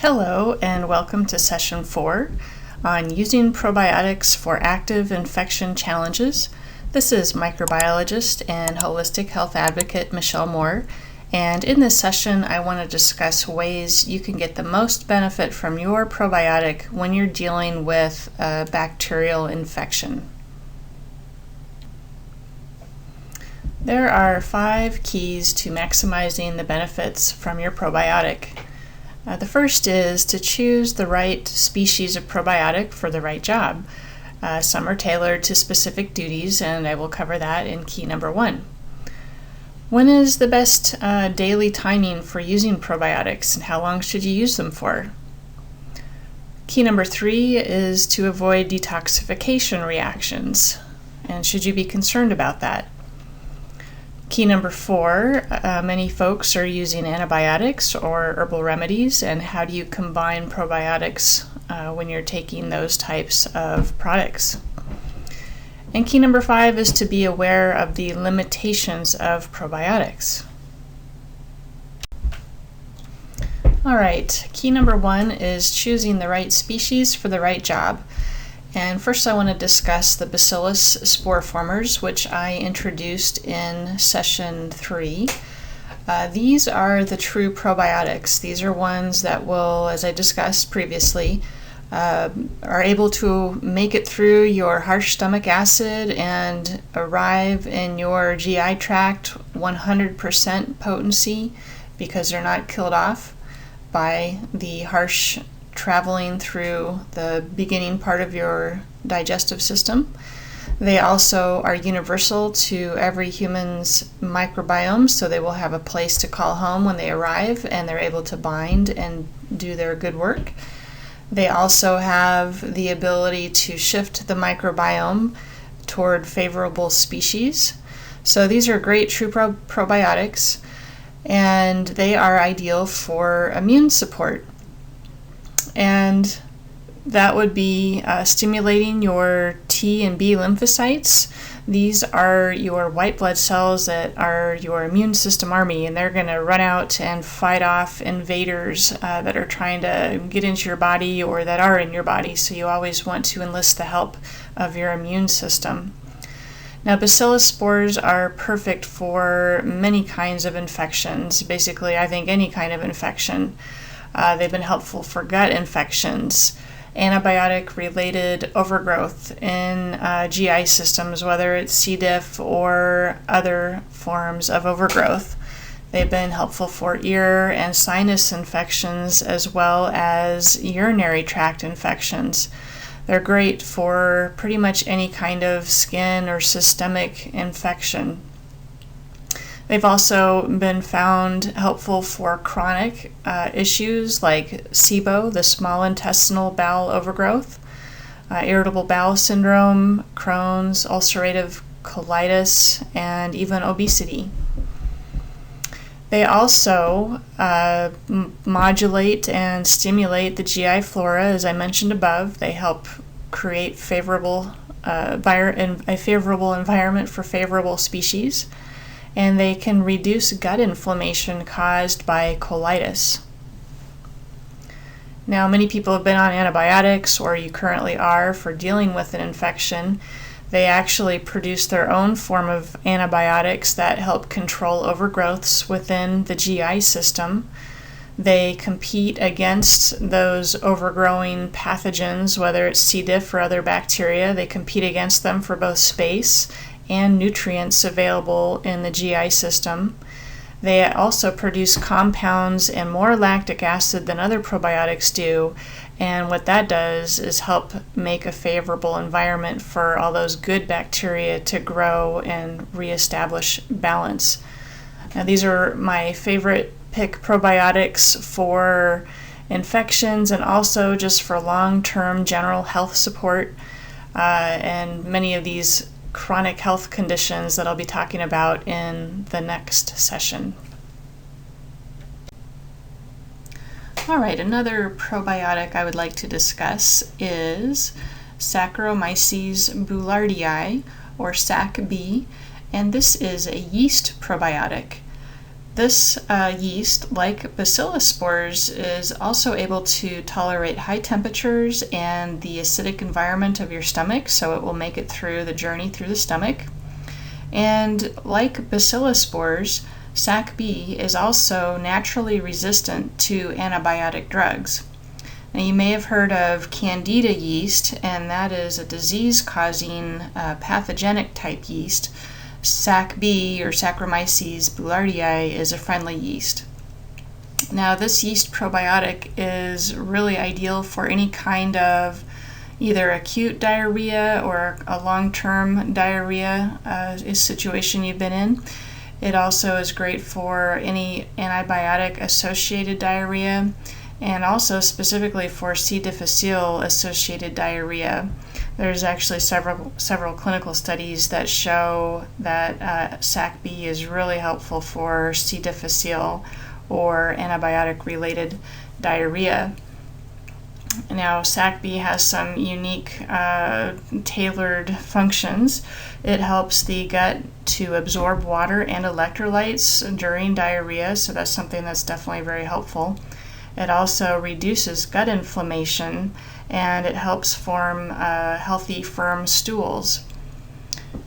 Hello and welcome to session 4 on Using Probiotics for Active Infection Challenges. This is microbiologist and holistic health advocate Michelle Moore, and in this session I want to discuss ways you can get the most benefit from your probiotic when you're dealing with a bacterial infection. There are 5 keys to maximizing the benefits from your probiotic. The first is to choose the right species of probiotic for the right job. Some are tailored to specific duties, and I will cover that in key number 1. When is the best daily timing for using probiotics, and how long should you use them for? Key number 3 is to avoid detoxification reactions, and should you be concerned about that? Key number 4, many folks are using antibiotics or herbal remedies, and how do you combine probiotics when you're taking those types of products? And key number 5 is to be aware of the limitations of probiotics. All right, key number 1 is choosing the right species for the right job. And first I want to discuss the Bacillus spore formers, which I introduced in session 3. These are the true probiotics. These are ones that will, as I discussed previously, are able to make it through your harsh stomach acid and arrive in your GI tract 100% potency because they're not killed off by the harsh traveling through the beginning part of your digestive system. They also are universal to every human's microbiome, so they will have a place to call home when they arrive, and they're able to bind and do their good work. They also have the ability to shift the microbiome toward favorable species. So these are great true probiotics, and they are ideal for immune support. And that would be stimulating your T and B lymphocytes. These are your white blood cells that are your immune system army, and they're going to run out and fight off invaders that are trying to get into your body or that are in your body. So you always want to enlist the help of your immune system. Now, Bacillus spores are perfect for many kinds of infections. Basically, I think any kind of infection. They've been helpful for gut infections, antibiotic-related overgrowth in GI systems, whether it's C. diff or other forms of overgrowth. They've been helpful for ear and sinus infections as well as urinary tract infections. They're great for pretty much any kind of skin or systemic infection. They've also been found helpful for chronic issues like SIBO, the small intestinal bowel overgrowth, irritable bowel syndrome, Crohn's, ulcerative colitis, and even obesity. They also modulate and stimulate the GI flora, as I mentioned above. They help create a favorable environment for favorable species. And they can reduce gut inflammation caused by colitis. Now, many people have been on antibiotics, or you currently are, for dealing with an infection. They actually produce their own form of antibiotics that help control overgrowths within the GI system. They compete against those overgrowing pathogens, whether it's C. diff or other bacteria. They compete against them for both space and nutrients available in the GI system. They also produce compounds and more lactic acid than other probiotics do, and what that does is help make a favorable environment for all those good bacteria to grow and reestablish balance. Now, these are my favorite pick probiotics for infections and also just for long-term general health support, and many of these chronic health conditions that I'll be talking about in the next session. All right, another probiotic I would like to discuss is Saccharomyces boulardii, or SAC-B, and this is a yeast probiotic. This yeast, like Bacillus spores, is also able to tolerate high temperatures and the acidic environment of your stomach, so it will make it through the journey through the stomach. And like Bacillus spores, SAC-B is also naturally resistant to antibiotic drugs. Now, you may have heard of Candida yeast, and that is a disease-causing pathogenic type yeast. SAC-B, or Saccharomyces boulardii, is a friendly yeast. Now, this yeast probiotic is really ideal for any kind of either acute diarrhea or a long-term diarrhea situation you've been in. It also is great for any antibiotic-associated diarrhea, and also specifically for C. difficile associated diarrhea. There's actually several clinical studies that show that SAC-B is really helpful for C. difficile or antibiotic-related diarrhea. Now, SAC-B has some unique tailored functions. It helps the gut to absorb water and electrolytes during diarrhea, so that's something that's definitely very helpful. It also reduces gut inflammation, and it helps form healthy, firm stools.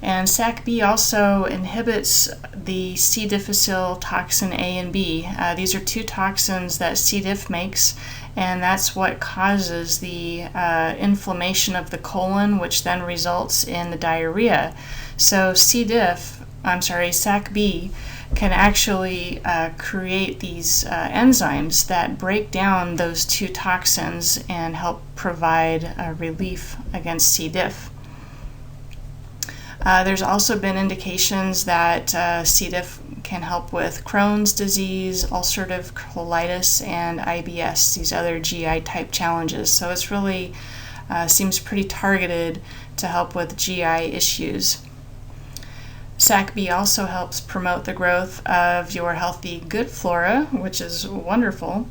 And SAC-B also inhibits the C. difficile toxin A and B. These are two toxins that C. diff makes, and that's what causes the inflammation of the colon, which then results in the diarrhea. So SAC-B can actually create these enzymes that break down those two toxins and help provide relief against C. diff. There's also been indications that C. diff can help with Crohn's disease, ulcerative colitis, and IBS, these other GI type challenges. So it's really seems pretty targeted to help with GI issues. SAC-B also helps promote the growth of your healthy gut flora, which is wonderful.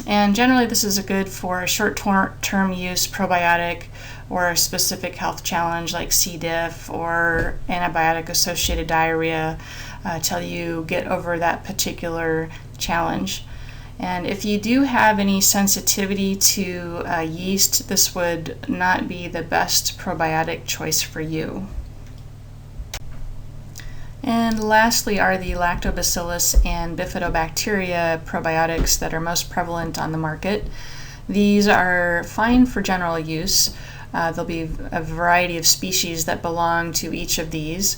And generally this is good for a short-term use probiotic or a specific health challenge like C. diff or antibiotic-associated diarrhea till you get over that particular challenge. And if you do have any sensitivity to yeast, this would not be the best probiotic choice for you. And lastly are the lactobacillus and bifidobacteria probiotics that are most prevalent on the market. These are fine for general use. There'll be a variety of species that belong to each of these.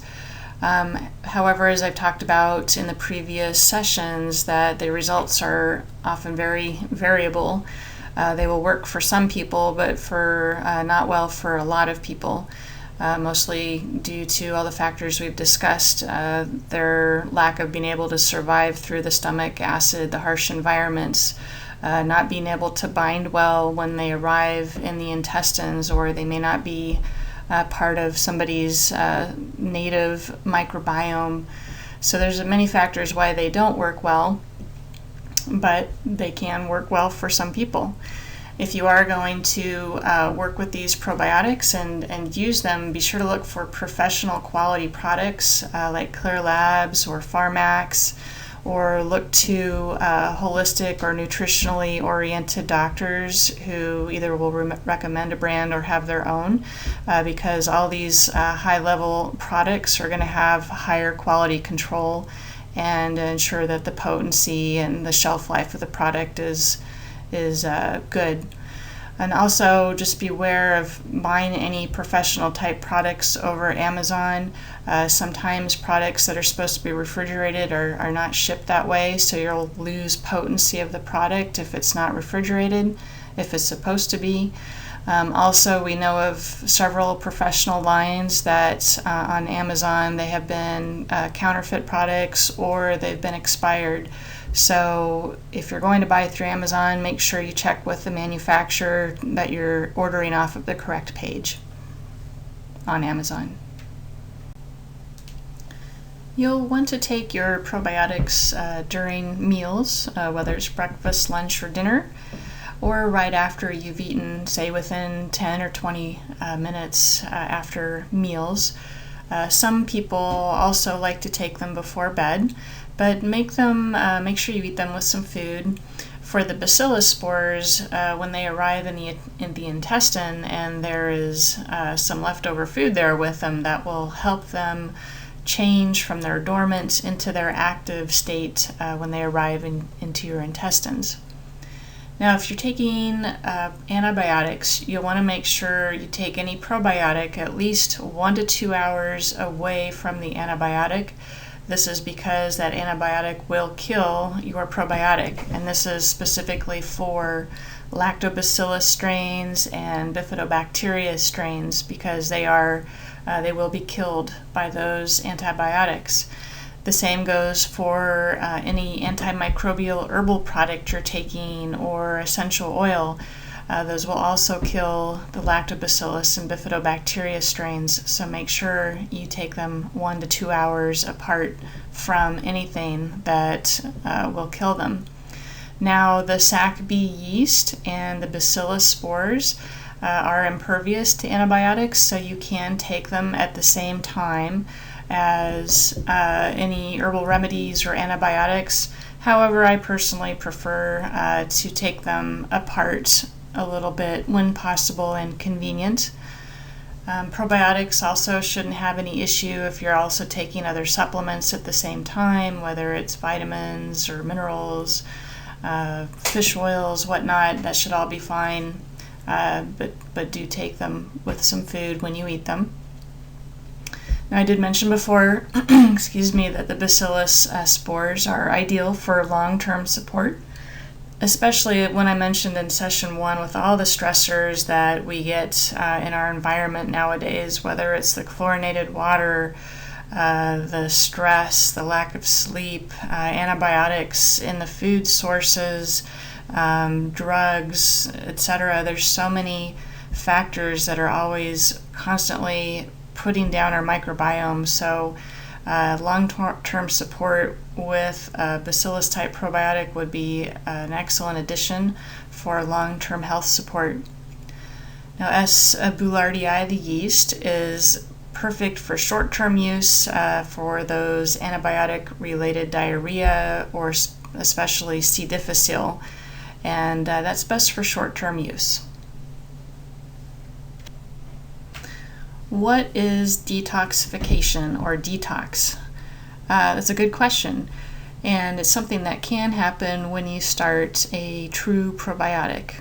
However, as I've talked about in the previous sessions, that the results are often very variable. They will work for some people, but for not well for a lot of people. Mostly due to all the factors we've discussed, their lack of being able to survive through the stomach acid, the harsh environments, not being able to bind well when they arrive in the intestines, or they may not be part of somebody's native microbiome. So there's many factors why they don't work well, but they can work well for some people. If you are going to work with these probiotics and use them, be sure to look for professional quality products like Clear Labs or Pharmax, or look to holistic or nutritionally oriented doctors who either will recommend a brand or have their own, because all these high-level products are going to have higher quality control and ensure that the potency and the shelf life of the product is good. And also just beware of buying any professional type products over Amazon. Sometimes products that are supposed to be refrigerated are not shipped that way, so you'll lose potency of the product if it's not refrigerated, if it's supposed to be. Also, we know of several professional lines that on Amazon they have been counterfeit products or they've been expired. So if you're going to buy through Amazon, make sure you check with the manufacturer that you're ordering off of the correct page on Amazon. You'll want to take your probiotics during meals, whether it's breakfast, lunch, or dinner, or right after you've eaten, say within 10 or 20 minutes after meals. Some people also like to take them before bed, but make sure you eat them with some food. For the Bacillus spores, when they arrive in the intestine and there is some leftover food there with them, that will help them change from their dormant into their active state when they arrive into your intestines. Now, if you're taking antibiotics, you'll want to make sure you take any probiotic at least 1 to 2 hours away from the antibiotic. This is because that antibiotic will kill your probiotic, and this is specifically for lactobacillus strains and bifidobacteria strains, because they will be killed by those antibiotics. The same goes for any antimicrobial herbal product you're taking or essential oil. Those will also kill the lactobacillus and bifidobacteria strains, so make sure you take them 1 to 2 hours apart from anything that will kill them. Now, the SAC-B yeast and the Bacillus spores are impervious to antibiotics, so you can take them at the same time as any herbal remedies or antibiotics. However, I personally prefer to take them apart a little bit when possible and convenient. Probiotics also shouldn't have any issue if you're also taking other supplements at the same time, whether it's vitamins or minerals, fish oils, whatnot. That should all be fine, but do take them with some food when you eat them. Now, I did mention before, that the Bacillus spores are ideal for long-term support, especially when I mentioned in session 1 with all the stressors that we get in our environment nowadays, whether it's the chlorinated water, the stress, the lack of sleep, antibiotics in the food sources, drugs, etc. There's so many factors that are always constantly putting down our microbiome. So long-term support with a Bacillus-type probiotic would be an excellent addition for long-term health support. Now, S. boulardii, the yeast, is perfect for short-term use for those antibiotic-related diarrhea or especially C. difficile, and that's best for short-term use. What is detoxification or detox? That's a good question, and it's something that can happen when you start a true probiotic.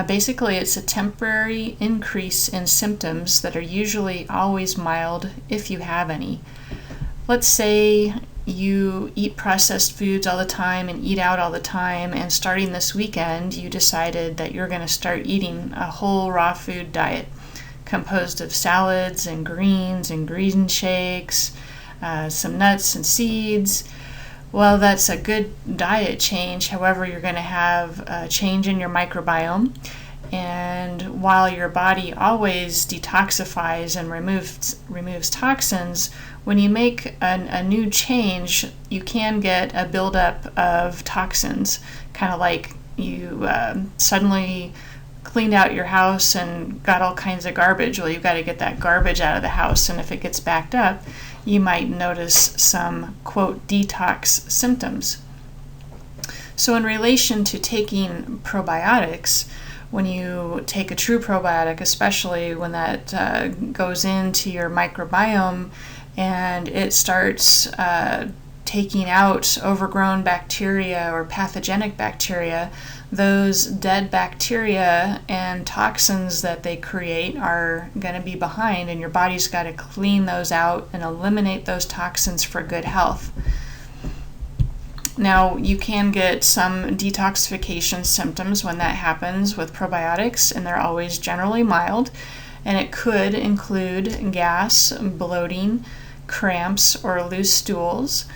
Basically, it's a temporary increase in symptoms that are usually always mild if you have any. Let's say you eat processed foods all the time and eat out all the time, and starting this weekend you decided that you're going to start eating a whole raw food diet composed of salads and green shakes, some nuts and seeds. Well, that's a good diet change. However, you're going to have a change in your microbiome. And while your body always detoxifies and removes toxins, when you make a new change, you can get a buildup of toxins, kind of like you suddenly cleaned out your house and got all kinds of garbage. Well, you've got to get that garbage out of the house, and if it gets backed up, you might notice some, quote, detox symptoms. So in relation to taking probiotics, when you take a true probiotic, especially when that goes into your microbiome and it starts taking out overgrown bacteria or pathogenic bacteria, those dead bacteria and toxins that they create are going to be behind, and your body's got to clean those out and eliminate those toxins for good health. Now, you can get some detoxification symptoms when that happens with probiotics, and they're always generally mild, and it could include gas, bloating, cramps, or loose stools.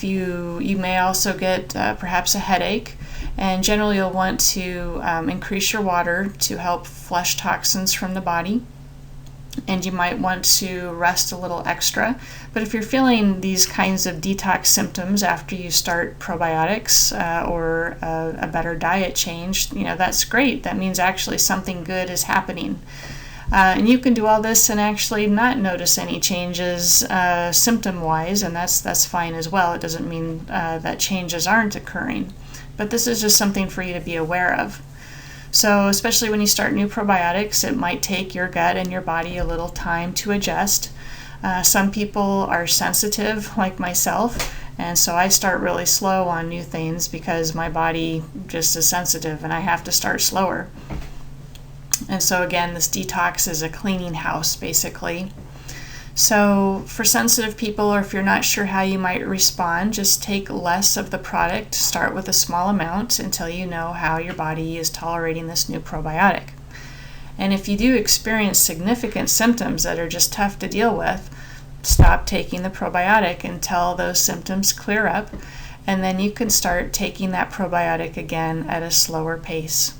You may also get perhaps a headache, and generally you'll want to increase your water to help flush toxins from the body, and you might want to rest a little extra. But if you're feeling these kinds of detox symptoms after you start probiotics or a better diet change, that's great. That means actually something good is happening. And you can do all this and actually not notice any changes symptom-wise, and that's fine as well. It doesn't mean that changes aren't occurring, but this is just something for you to be aware of. So especially when you start new probiotics, it might take your gut and your body a little time to adjust. Some people are sensitive, like myself, and so I start really slow on new things because my body just is sensitive and I have to start slower. And so again, this detox is a cleaning house, basically. So for sensitive people, or if you're not sure how you might respond, just take less of the product. Start with a small amount until you know how your body is tolerating this new probiotic. And if you do experience significant symptoms that are just tough to deal with, stop taking the probiotic until those symptoms clear up, and then you can start taking that probiotic again at a slower pace.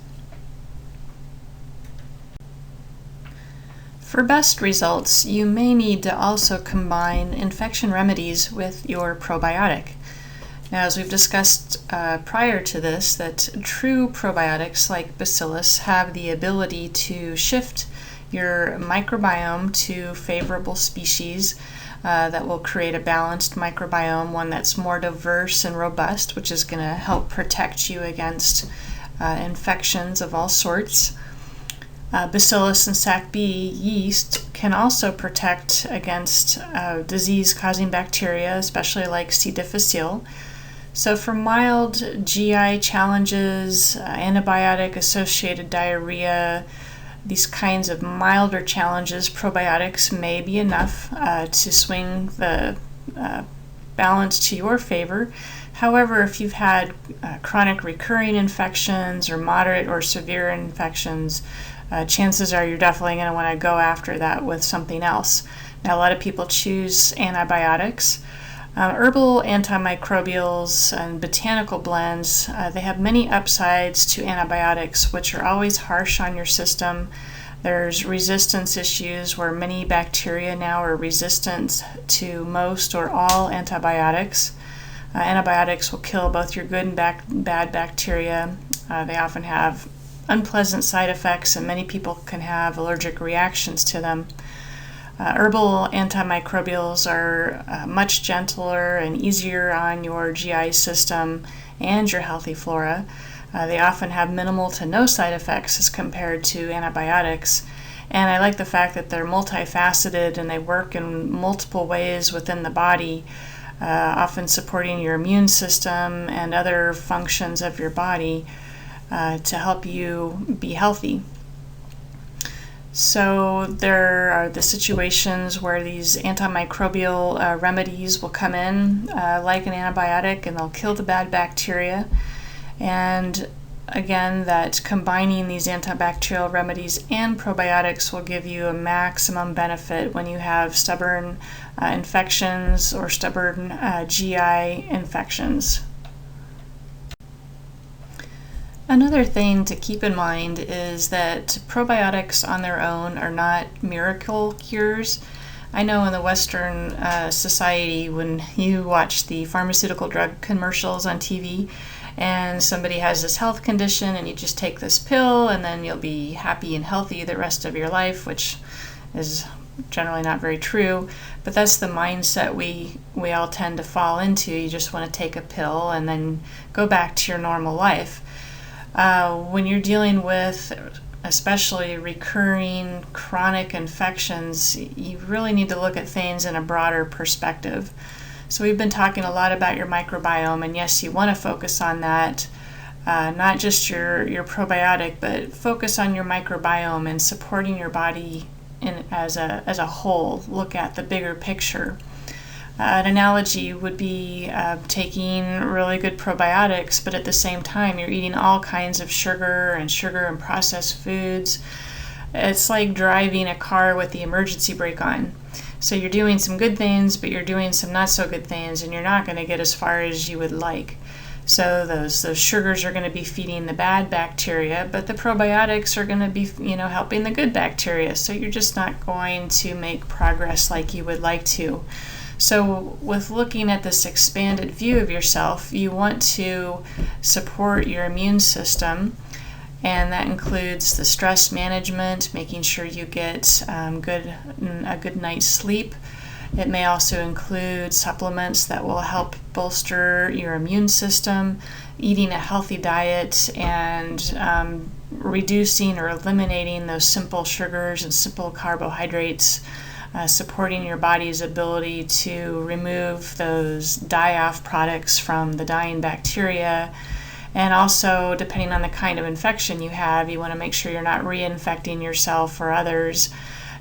For best results, you may need to also combine infection remedies with your probiotic. Now, as we've discussed prior to this, that true probiotics like Bacillus have the ability to shift your microbiome to favorable species that will create a balanced microbiome, one that's more diverse and robust, which is going to help protect you against infections of all sorts. Bacillus and SACB yeast can also protect against disease-causing bacteria, especially like C. difficile. So for mild GI challenges, antibiotic-associated diarrhea, these kinds of milder challenges, probiotics may be enough to swing the balance to your favor. However, if you've had chronic recurring infections or moderate or severe infections, chances are you're definitely going to want to go after that with something else. Now, a lot of people choose antibiotics. Herbal antimicrobials and botanical blends, they have many upsides to antibiotics, which are always harsh on your system. There's resistance issues where many bacteria now are resistant to most or all antibiotics. Antibiotics will kill both your good and bad bacteria. They often have unpleasant side effects, and many people can have allergic reactions to them. Herbal antimicrobials are much gentler and easier on your GI system and your healthy flora. They often have minimal to no side effects as compared to antibiotics. And I like the fact that they're multifaceted and they work in multiple ways within the body, often supporting your immune system and other functions of your body to help you be healthy. So there are the situations where these antimicrobial remedies will come in like an antibiotic, and they'll kill the bad bacteria. And again, that combining these antibacterial remedies and probiotics will give you a maximum benefit when you have stubborn infections or stubborn GI infections. Another thing to keep in mind is that probiotics on their own are not miracle cures. I know in the Western society, when you watch the pharmaceutical drug commercials on TV and somebody has this health condition and you just take this pill and then you'll be happy and healthy the rest of your life, which is generally not very true, but that's the mindset we all tend to fall into. You just want to take a pill and then go back to your normal life. When you're dealing with especially recurring chronic infections, you really need to look at things in a broader perspective. So we've been talking a lot about your microbiome, and yes, you want to focus on that, not just your probiotic, but focus on your microbiome and supporting your body as a whole. Look at the bigger picture. An analogy would be taking really good probiotics, but at the same time you're eating all kinds of sugar and processed foods. It's like driving a car with the emergency brake on. So you're doing some good things, but you're doing some not so good things, and you're not going to get as far as you would like. So those sugars are going to be feeding the bad bacteria, but the probiotics are going to be, helping the good bacteria. So you're just not going to make progress like you would like to. So with looking at this expanded view of yourself, you want to support your immune system And that includes the stress management, making sure you get a good night's sleep. It may also include supplements that will help bolster your immune system, eating a healthy diet, and reducing or eliminating those simple sugars and simple carbohydrates, supporting your body's ability to remove those die-off products from the dying bacteria. And also, depending on the kind of infection you have, you want to make sure you're not reinfecting yourself or others.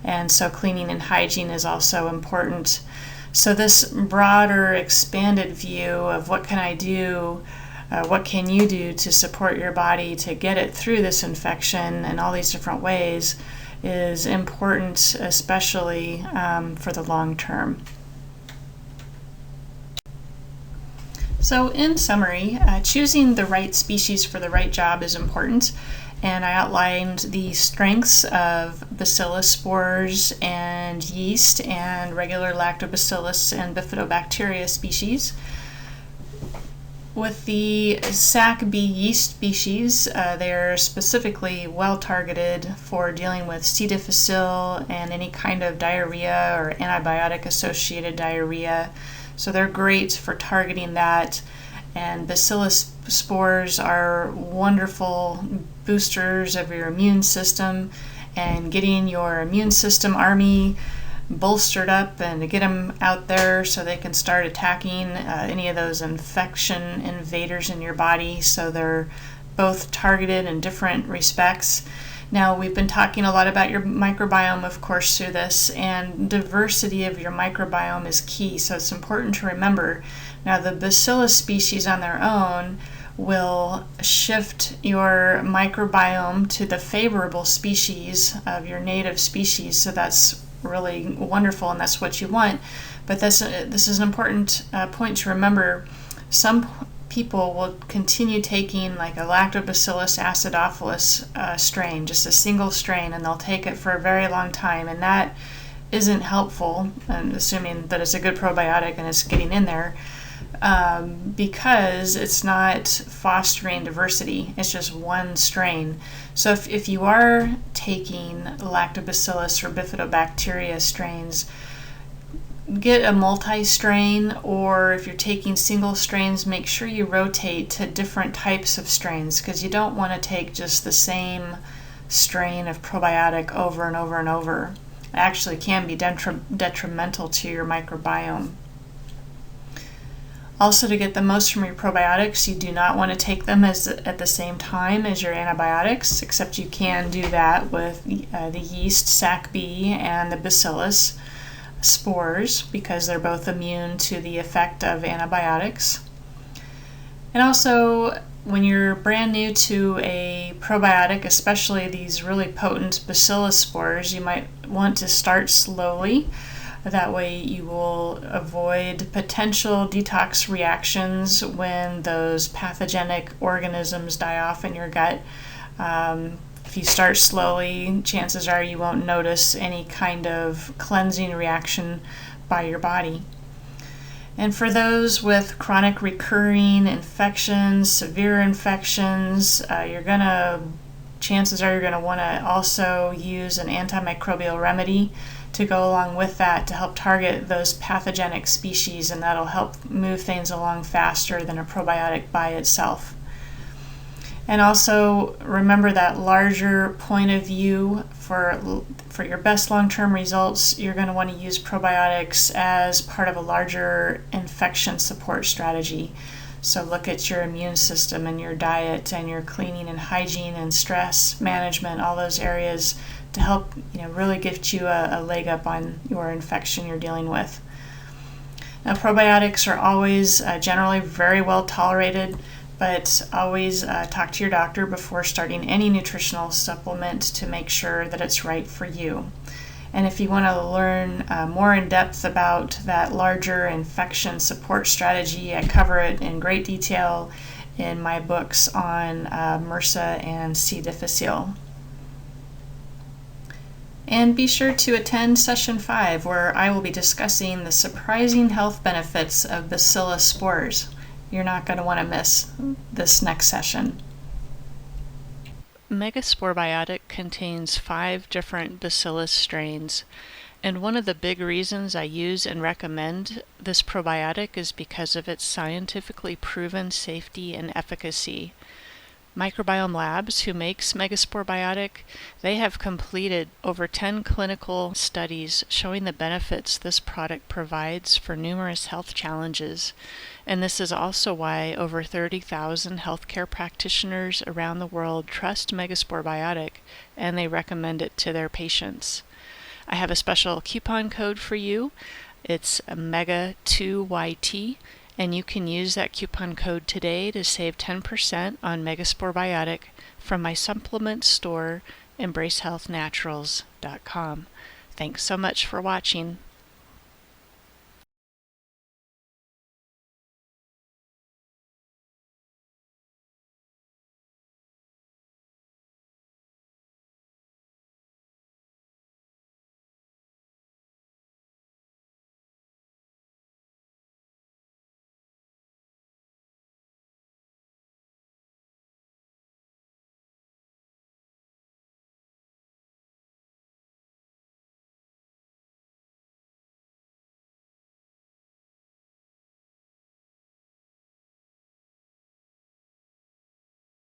And so cleaning and hygiene is also important. So this broader, expanded view of what can I do, what can you do to support your body to get it through this infection in all these different ways is important, especially for the long term. So in summary, choosing the right species for the right job is important. And I outlined the strengths of Bacillus spores and yeast and regular Lactobacillus and Bifidobacteria species. With the SAC-B yeast species, they're specifically well targeted for dealing with C. difficile and any kind of diarrhea or antibiotic-associated diarrhea. So they're great for targeting that. And Bacillus spores are wonderful boosters of your immune system and getting your immune system army bolstered up and to get them out there so they can start attacking any of those infection invaders in your body. So they're both targeted in different respects. Now, we've been talking a lot about your microbiome, of course, through this, and diversity of your microbiome is key, so it's important to remember. Now, the Bacillus species on their own will shift your microbiome to the favorable species of your native species, so that's really wonderful, and that's what you want. But this is an important point to remember. Some people will continue taking like a Lactobacillus acidophilus strain, just a single strain, and they'll take it for a very long time, and that isn't helpful, I'm assuming that it's a good probiotic and it's getting in there, because it's not fostering diversity. It's just one strain. So if you are taking Lactobacillus or Bifidobacteria strains, get a multi-strain, or if you're taking single strains, make sure you rotate to different types of strains, because you don't want to take just the same strain of probiotic over and over and over. It actually can be detrimental to your microbiome. Also, to get the most from your probiotics, you do not want to take them at the same time as your antibiotics, except you can do that with the yeast SAC-B and the Bacillus spores, because they're both immune to the effect of antibiotics. And also, when you're brand new to a probiotic, especially these really potent Bacillus spores, you might want to start slowly. That way you will avoid potential detox reactions when those pathogenic organisms die off in your gut. If you start slowly, chances are you won't notice any kind of cleansing reaction by your body. And for those with chronic recurring infections, severe infections, chances are you're going to want to also use an antimicrobial remedy to go along with that to help target those pathogenic species, and that'll help move things along faster than a probiotic by itself. And also remember that larger point of view for your best long-term results. You're going to want to use probiotics as part of a larger infection support strategy. So look at your immune system and your diet and your cleaning and hygiene and stress management, all those areas to help really gift you a leg up on your infection you're dealing with. Now, probiotics are always generally very well tolerated, but always talk to your doctor before starting any nutritional supplement to make sure that it's right for you. And if you want to learn more in depth about that larger infection support strategy, I cover it in great detail in my books on MRSA and C. difficile. And be sure to attend session 5, where I will be discussing the surprising health benefits of Bacillus spores. You're not going to want to miss this next session. MegaSporeBiotic contains 5 different Bacillus strains, and one of the big reasons I use and recommend this probiotic is because of its scientifically proven safety and efficacy. Microbiome Labs, who makes MegaSporeBiotic, they have completed over 10 clinical studies showing the benefits this product provides for numerous health challenges. And this is also why over 30,000 healthcare practitioners around the world trust MegaSporeBiotic and they recommend it to their patients. I have a special coupon code for you. It's MEGA2YT. And you can use that coupon code today to save 10% on MegaSporeBiotic from my supplement store, EmbraceHealthNaturals.com. Thanks so much for watching.